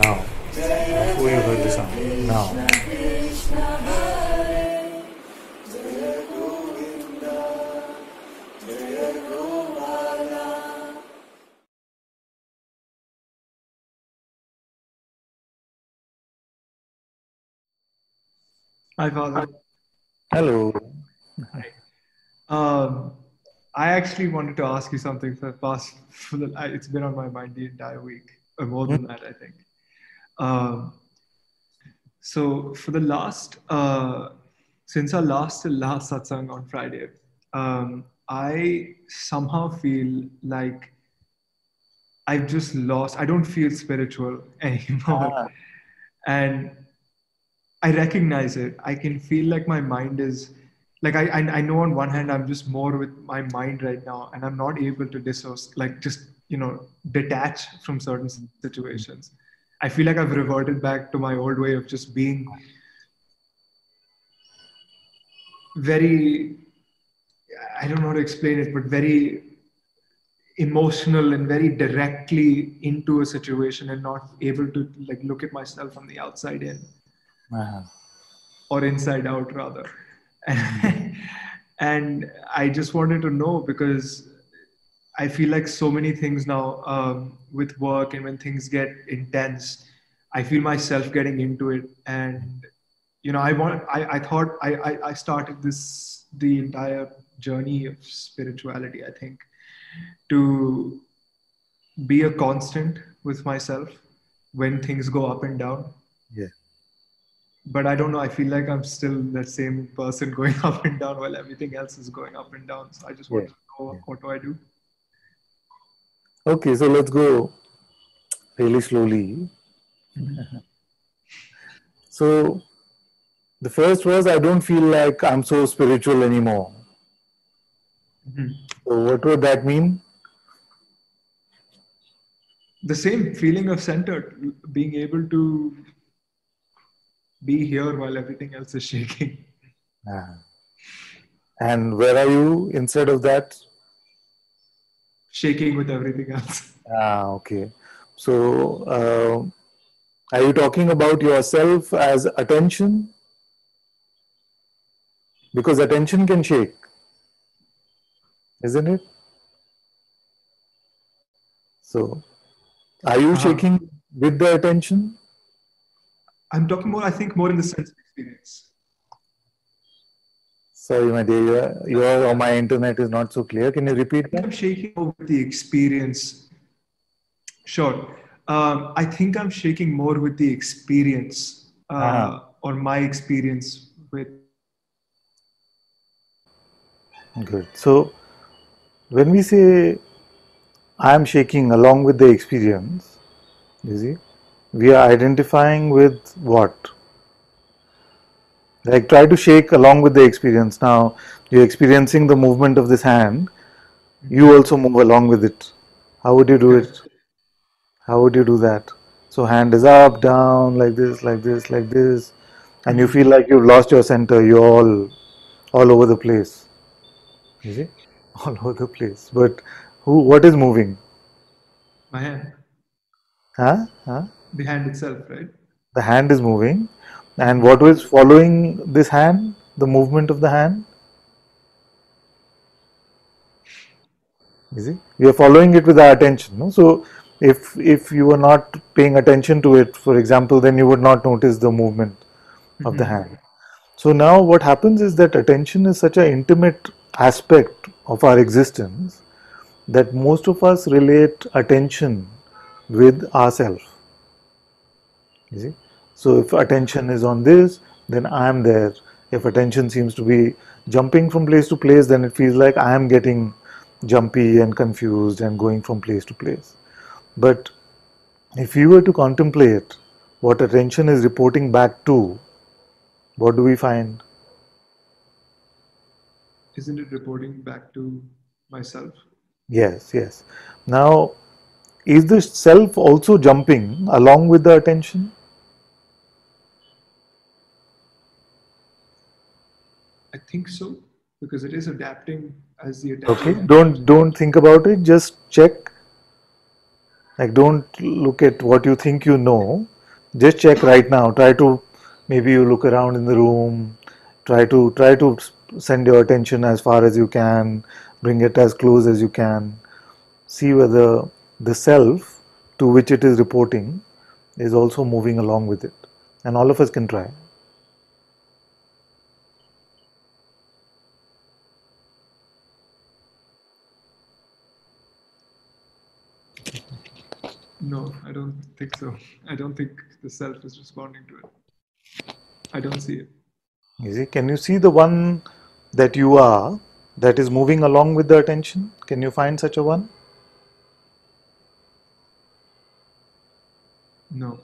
Now. Before you heard the sound. Now. Hi, Father. Hello. Um, I actually wanted to ask you something it's been on my mind the entire week, or more Hmm? than that, I think. Um, so for the since our last satsang on Friday, I somehow feel like I've just lost. I don't feel spiritual anymore, Ah, and I recognize it. I can feel like my mind is like I know on one hand I'm just more with my mind right now, and I'm not able to just detach from certain situations. I feel like I've reverted back to my old way of just being very, I don't know how to explain it, but very emotional and very directly into a situation and not able to like look at myself from the outside in. ah. Or inside out rather. And I just wanted to know because I feel like so many things now with work and when things get intense, I feel myself getting into it. And I thought I started the entire journey of spirituality, I think, to be a constant with myself when things go up and down. Yeah. But I don't know. I feel like I'm still the same person going up and down while everything else is going up and down. So I just Yeah. wanted to know, Yeah. what do I do? Okay, so let's go really slowly. So the first was I don't feel like I'm so spiritual anymore. Mhm. So what would that mean? The same feeling of centered, being able to be here while everything else is shaking, Ah. And where are you instead of that? shaking with everything else. Ah, okay. So are you talking about yourself as attention? Because attention can shake, isn't it? So are you Uh-huh. shaking with the attention? I'm talking more, I think, more in the sense of experience. Sorry, my dear, your or my internet is not so clear. Can you I repeat think that? I'm shaking more with the experience. Sure. I think I'm shaking more with the experience Ah, or my experience with. good. So when we say I am shaking along with the experience, you see, we are identifying with what? Like try to shake along with the experience. Now you're experiencing the movement of this hand. You also move along with it. How would you do Correct. it? How would you do that? So hand is up, down, like this, like this, like this, and you feel Mhm. like you've lost your center. You're all over the place. You see, all over the place. But who? What is moving? My hand, Huh? Huh? the hand itself, right? The hand is moving, and what Mhm. was following this hand? The movement of the hand. You see, we are following it with our attention. No? So, if you were not paying attention to it, for example, then you would not notice the movement of the Mhm. hand. So now what happens is that attention is such an intimate aspect of our existence that most of us relate attention with ourselves. You see? So if attention is on this, then I am there. If attention seems to be jumping from place to place, then it feels like I am getting jumpy and confused and going from place to place. But if you were to contemplate what attention is reporting back to, what do we find? Isn't it reporting back to myself? Yes, yes. Now, is the self also jumping along with the attention? I think so, because it is adapting as the Okay, attention moves. don't think about it. Just check. Like, don't look at what you think you know. Just check right now. Try to, maybe you look around in the room. Try to send your attention as far as you can. Bring it as close as you can. See whether the self to which it is reporting is also moving along with it. And all of us can try. No, I don't think so. I don't think the self is responding to it. I don't see it. You see, can you see the one that you are that is moving along with the attention? Can you find such a one? No.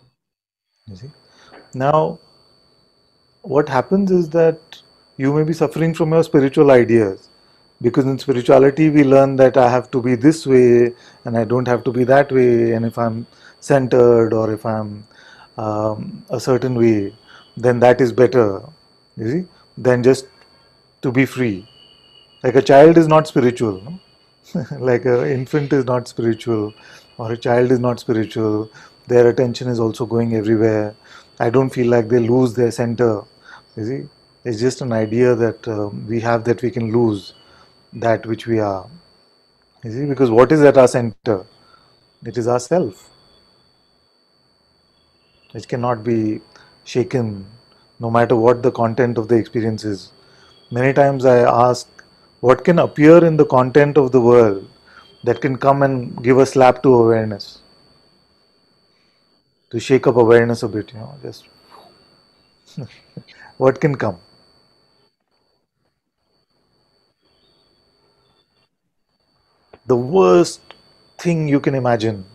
You see. Now, what happens is that you may be suffering from your spiritual ideas, because in spirituality we learn that I have to be this way and I don't have to be that way, and if I'm centered or if I'm a certain way, then that is better, you see, than just to be free. Like a child is not spiritual, no? Like an infant is not spiritual, or a child is not spiritual. Their attention is also going everywhere. I don't feel like they lose their center. You see, it's just an idea that we have, that we can lose that which we are. You see, because what is at our center? It is ourself. It cannot be shaken, no matter what the content of the experience is. Many times I ask, what can appear in the content of the world that can come and give a slap to awareness, to shake up awareness a bit, just what can come? The worst thing you can imagine,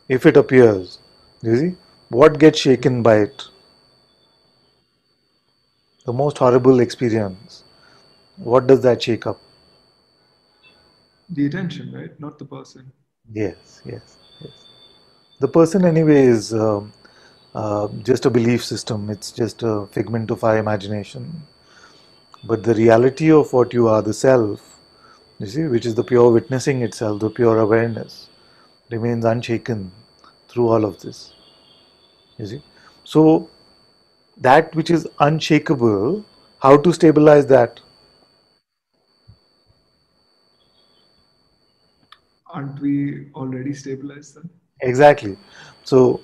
if it appears, you see, what gets shaken by it? The most horrible experience. What does that shake up? The attention, right? Not the person. Yes, yes, yes. The person, anyway, is just a belief system. It's just a figment of our imagination. But the reality of what you are, the self, you see, which is the pure witnessing itself, the pure awareness, remains unshaken through all of this. You see? So, that which is unshakable, how to stabilize that? Aren't we already stabilized then? Exactly. So,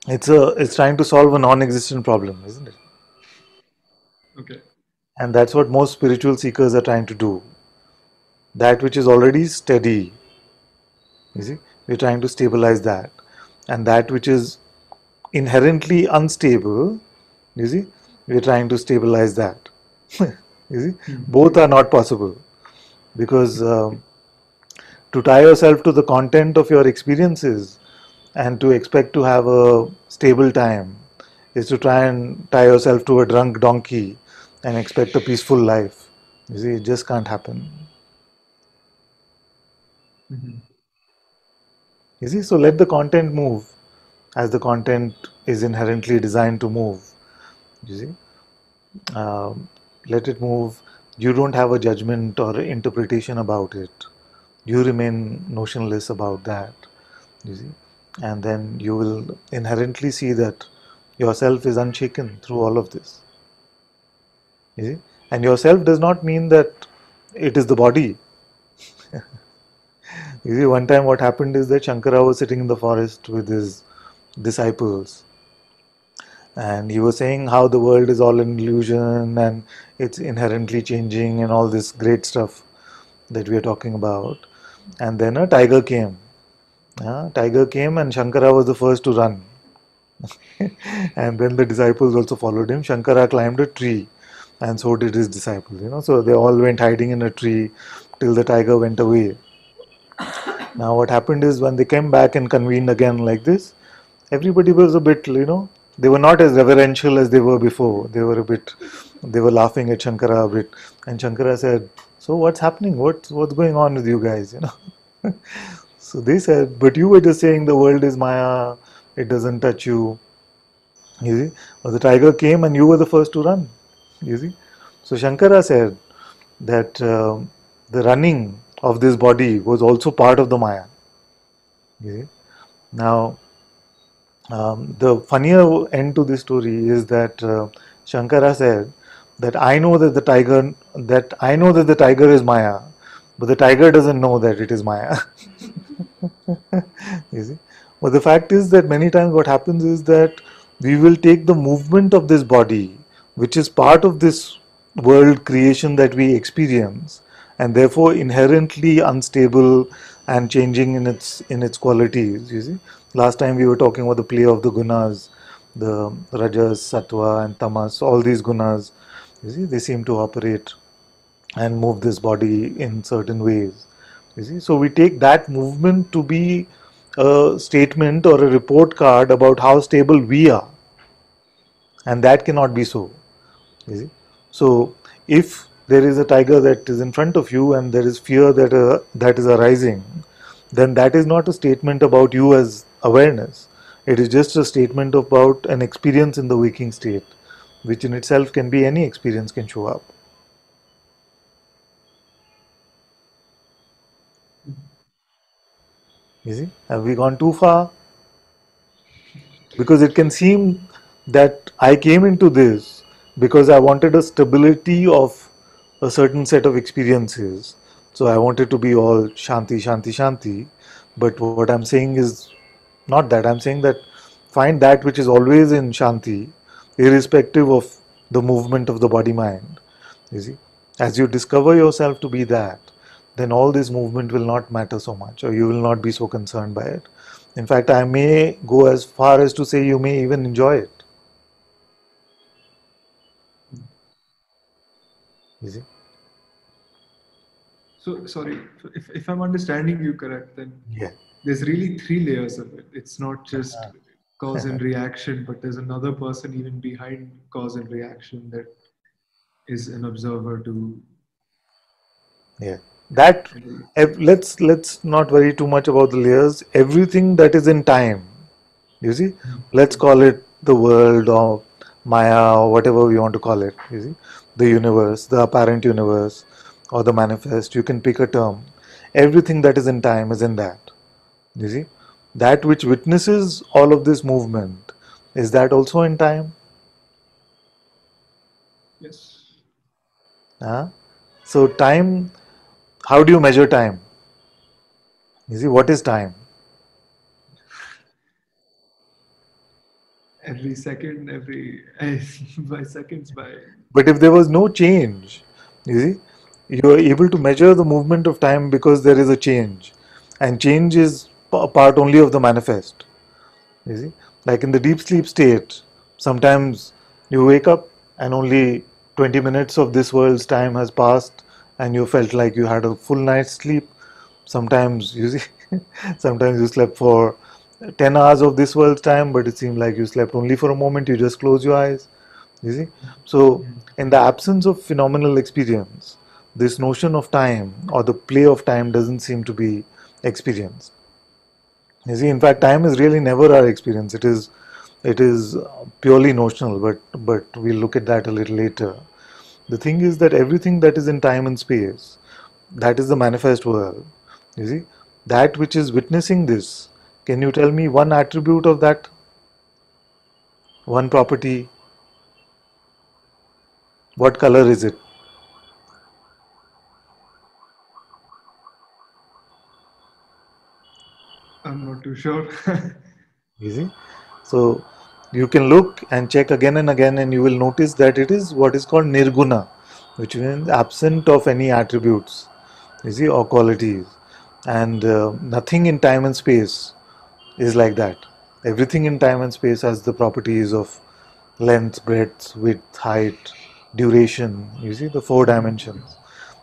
it's trying to solve a non existent problem, isn't it? Okay. And that's what most spiritual seekers are trying to do. That which is already steady, you see, we're trying to stabilize that. And that which is inherently unstable, you see, we're trying to stabilize that. You see, Hmm. both are not possible, because to tie yourself to the content of your experiences and to expect to have a stable time is to try and tie yourself to a drunk donkey and expect a peaceful life. You see, it just can't happen. Mhm. You see, so let the content move as the content is inherently designed to move. You see, um, let it move. You don't have a judgment or interpretation about it. You remain notionless about that. You see, and then you will inherently see that yourself is unshaken through all of this. You see, and yourself does not mean that it is the body. You see, one time what happened is that Shankara was sitting in the forest with his disciples, and he was saying how the world is all an illusion and it's inherently changing and all this great stuff that we are talking about. And then a tiger came. Tiger came, and Shankara was the first to run. And then the disciples also followed him. Shankara climbed a tree, and so did his disciples. So they all went hiding in a tree till the tiger went away. Now, what happened is when they came back and convened again like this, everybody was a bit, they were not as reverential as they were before. They were laughing at Shankara a bit. And Shankara said, "So what's happening? What's going on with you guys? So they said, "But you were just saying the world is Maya, it doesn't touch you." You see, well, the tiger came and you were the first to run. You see, so Shankara said that the running of this body was also part of the Maya. You see, now The funnier end to this story is that Shankara said that I know that the tiger is Maya, but the tiger doesn't know that it is Maya. You see, but the fact is that many times what happens is that we will take the movement of this body, which is part of this world creation that we experience, and therefore inherently unstable and changing in its qualities. You see, last time we were talking about the play of the gunas, the rajas, sattva, and tamas. All these gunas, you see, they seem to operate and move this body in certain ways. You see, so we take that movement to be a statement or a report card about how stable we are, and that cannot be so. You see, so if there is a tiger that is in front of you and there is fear that is arising, then that is not a statement about you as awareness. It is just a statement about an experience in the waking state, which in itself can be any experience can show up. You see, have we gone too far? Because it can seem that I came into this because I wanted a stability of a certain set of experiences. So I wanted to be all shanti, shanti, shanti. But what I'm saying is not that. I'm saying that find that which is always in shanti, irrespective of the movement of the body mind. You see, as you discover yourself to be that, then all this movement will not matter so much, or you will not be so concerned by it. In fact, I may go as far as to say you may even enjoy it. You see? So sorry, if I'm understanding you correct, then Yeah. there's really three layers of it. It's not just cause and reaction, but there's another person even behind cause and reaction that is an observer to. Yeah. That let's not worry too much about the layers. Everything that is in time, you see, let's call it the world or Maya or whatever we want to call it. You see, the universe, the apparent universe, or the manifest. You can pick a term. Everything that is in time is in that. You see, that which witnesses all of this movement is that also in time. Yes. Huh? So time. How do you measure time? You see, what is time? Every second, every by seconds, by. But if there was no change, you see, you are able to measure the movement of time because there is a change, and change is a part only of the manifest. You see, like in the deep sleep state, sometimes you wake up and only 20 minutes of this world's time has passed, and you felt like you had a full night's sleep. Sometimes you see, sometimes you slept for 10 hours of this world's time, but it seemed like you slept only for a moment. You just close your eyes. You see, so in the absence of phenomenal experience, this notion of time or the play of time doesn't seem to be experienced. You see, in fact, time is really never our experience. It is purely notional, but we'll look at that a little later. The thing is that everything that is in time and space, that is the manifest world. You see, that which is witnessing this. Can you tell me one attribute of that, one property? What color is it? I'm not too sure. You see, so you can look and check again and again, and you will notice that it is what is called nirguna, which means absent of any attributes. You see, or qualities, and nothing in time and space is like that. Everything in time and space has the properties of length, breadth, width, height, duration. You see, the four dimensions.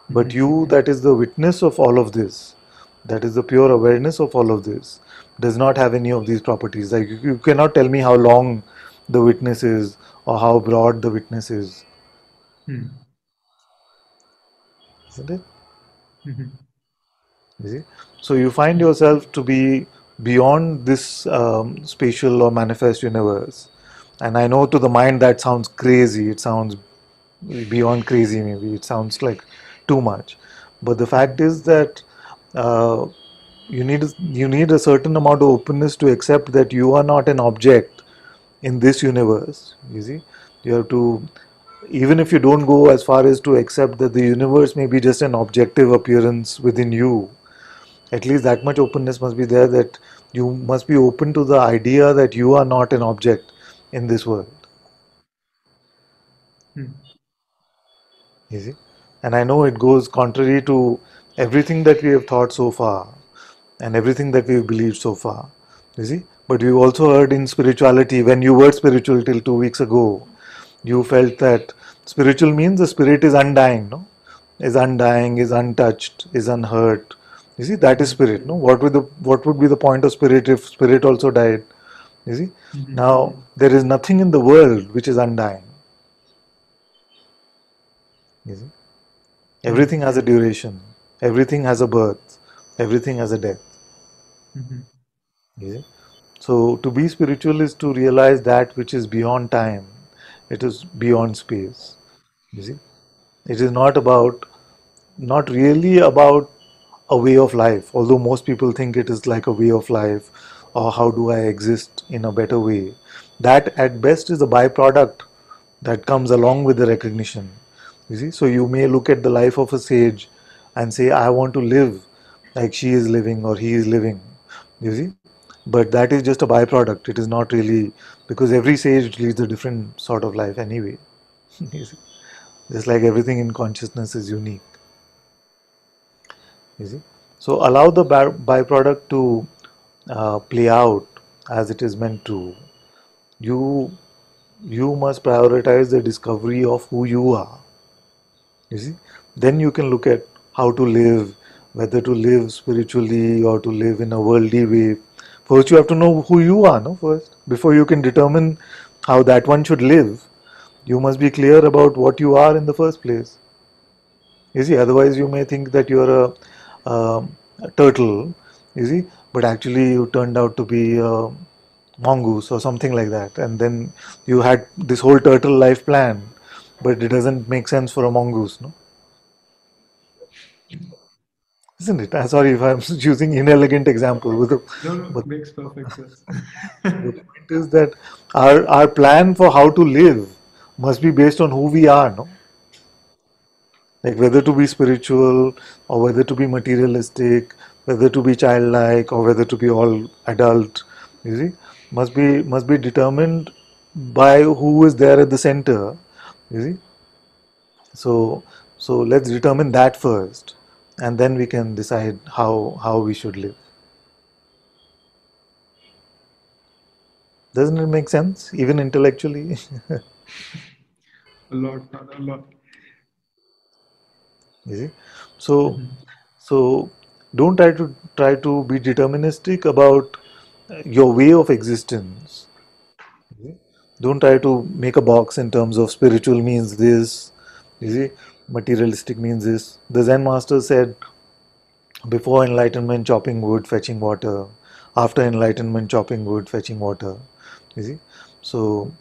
But you, that is the witness of all of this, that is the pure awareness of all of this, does not have any of these properties. Like you cannot tell me how long the witness is or how broad the witness is, Hmm. isn't it? Mhm. You see? So you find yourself to be beyond this spatial or manifest universe. And I know to the mind that sounds crazy. It sounds beyond crazy, maybe. It sounds like too much. But the fact is that uh, you need a certain amount of openness to accept that you are not an object in this universe. You see, you have to, even if you don't go as far as to accept that the universe may be just an objective appearance within you, at least that much openness must be there, that you must be open to the idea that you are not an object in this world. Hmm. You see, and I know it goes contrary to everything that we have thought so far and everything that we've believed so far. You see, but we've also heard in spirituality, when you were spiritual till 2 weeks ago, you felt that spiritual means the spirit is undying, no? Is undying, is untouched, is unhurt. You see, that is Mhm. spirit, no? What would be the point of spirit if spirit also died? You see? Mhm. Now there is nothing in the world which is undying. You see? Hmm. Everything has a duration, everything has a birth, everything has a death. Mhm. You see? So to be spiritual is to realize that which is beyond time, it is beyond space. You see? It is not really about a way of life, although most people think it is like a way of life, or how do I exist in a better way. That at best is a byproduct that comes along with the recognition. You see, so you may look at the life of a sage and say, I want to live like she is living or he is living. You see, but that is just a byproduct. It is not really, because every sage leads a different sort of life anyway. You see, just like everything in consciousness is unique. You see, so allow the byproduct to play out as it is meant to. You you must prioritize the discovery of who you are. You see, then you can look at how to live, whether to live spiritually or to live in a worldly way. First, you have to know who you are, no? First, before you can determine how that one should live, you must be clear about what you are in the first place. You see, otherwise, you may think that you're a turtle, you see, but actually, you turned out to be a mongoose or something like that. And then you had this whole turtle life plan, but it doesn't make sense for a mongoose, no? Isn't it? I'm sorry if I'm using inelegant example, No, no, but makes perfect sense. the point is that our plan for how to live must be based on who we are, no? Like whether to be spiritual or whether to be materialistic, whether to be childlike or whether to be all adult, you see, must be determined by who is there at the center, you see. So let's determine that first, and then we can decide how we should live. Doesn't it make sense, even intellectually? A lot, man, a lot. You see, so Mhm. so don't try to be deterministic about your way of existence. You see? Don't try to make a box in terms of spiritual means this. You see, materialistic means this. The Zen master said, before enlightenment, chopping wood, fetching water. After enlightenment, chopping wood, fetching water. You see, so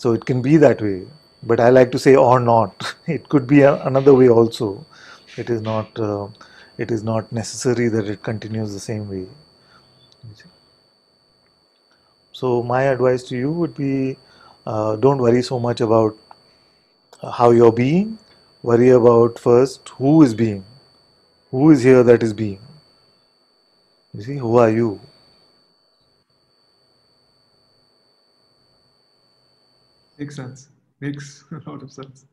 it can be that way. But I like to say or not. It could be another way also. It is not. It is not necessary that it continues the same way. You see. So my advice to you would be, don't worry so much about how you're being. Worry about first who is being. Who is here that is being. You see, who are you? Makes sense. Makes a lot of sense.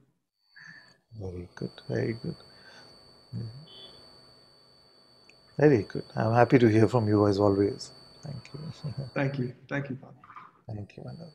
Very good, very good, very good. I'm happy to hear from you as always. Thank you. Thank you. Thank you, Pat. Thank you, my love.